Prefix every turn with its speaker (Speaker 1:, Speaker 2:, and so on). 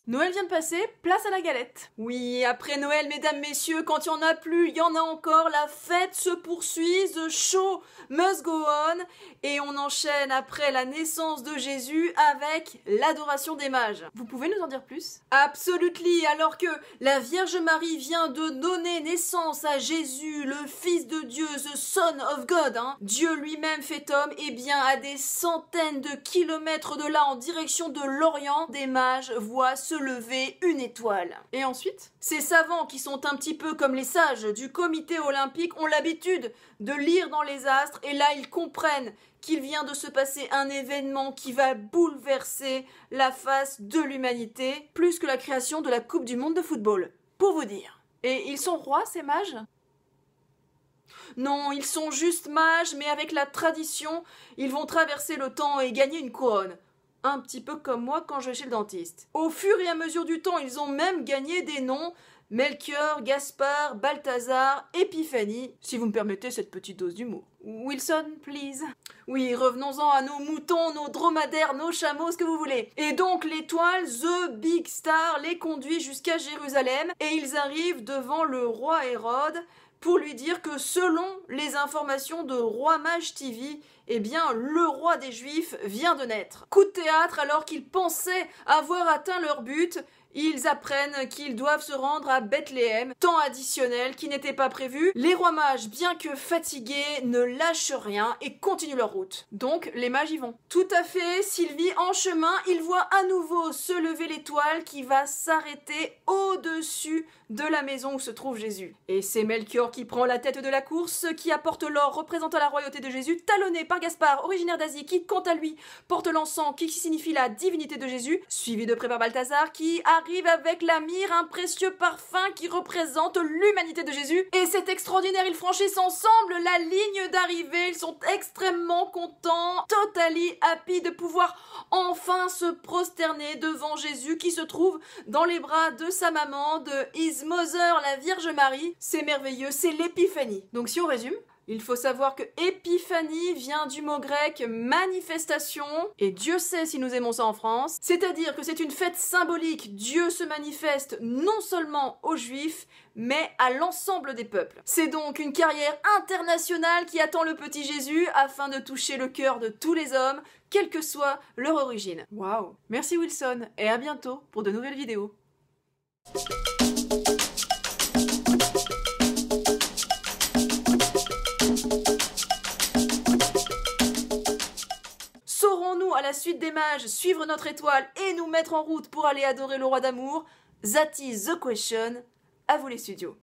Speaker 1: Noël vient de passer, place à la galette. Oui, après Noël, mesdames, messieurs, quand il y en a plus, il y en a encore, la fête se poursuit, the show must go on, et on enchaîne après la naissance de Jésus avec l'adoration des mages. Vous pouvez nous en dire plus? Absolutely, alors que la Vierge Marie vient de donner naissance à Jésus, le Fils de Dieu, the Son of God, Dieu lui-même fait homme, et bien à des centaines de kilomètres de là, en direction de l'Orient, des mages voient se lever une étoile. Et ensuite, ces savants qui sont un petit peu comme les sages du comité olympique ont l'habitude de lire dans les astres et là ils comprennent qu'il vient de se passer un événement qui va bouleverser la face de l'humanité, plus que la création de la Coupe du Monde de football, pour vous dire. Et ils sont rois, ces mages ? Non, ils sont juste mages, mais avec la tradition, ils vont traverser le temps et gagner une couronne. Un petit peu comme moi quand je vais chez le dentiste. Au fur et à mesure du temps, ils ont même gagné des noms. Melchior, Gaspard, Balthazar, Épiphanie, si vous me permettez cette petite dose d'humour. Wilson, please. Oui, revenons-en à nos moutons, nos dromadaires, nos chameaux, ce que vous voulez. Et donc l'étoile, The Big Star, les conduit jusqu'à Jérusalem et ils arrivent devant le roi Hérode pour lui dire que selon les informations de Roi Mage TV, eh bien, le roi des Juifs vient de naître. Coup de théâtre, alors qu'ils pensaient avoir atteint leur but, ils apprennent qu'ils doivent se rendre à Bethléem, temps additionnel qui n'était pas prévu. Les rois mages, bien que fatigués, ne lâchent rien et continuent leur route. Donc, les mages y vont. Tout à fait, Sylvie, en chemin, ils voient à nouveau se lever l'étoile qui va s'arrêter au-dessus de la maison où se trouve Jésus. Et c'est Melchior qui prend la tête de la course, qui apporte l'or représentant la royauté de Jésus, talonné par Gaspard, originaire d'Asie, qui, quant à lui, porte l'encens qui signifie la divinité de Jésus, suivi de près par Balthazar, qui arrive avec la myrrhe, un précieux parfum qui représente l'humanité de Jésus. Et c'est extraordinaire, ils franchissent ensemble la ligne d'arrivée, ils sont extrêmement contents, totally happy de pouvoir enfin se prosterner devant Jésus qui se trouve dans les bras de sa maman, de His Mother, la Vierge Marie. C'est merveilleux, c'est l'épiphanie. Donc si on résume, il faut savoir que épiphanie vient du mot grec manifestation, et Dieu sait si nous aimons ça en France, c'est-à-dire que c'est une fête symbolique, Dieu se manifeste non seulement aux Juifs, mais à l'ensemble des peuples. C'est donc une carrière internationale qui attend le petit Jésus afin de toucher le cœur de tous les hommes, quelle que soit leur origine. Waouh! Merci Wilson, et à bientôt pour de nouvelles vidéos. Saurons-nous, à la suite des mages, suivre notre étoile et nous mettre en route pour aller adorer le roi d'amour? That is the question. À vous les studios.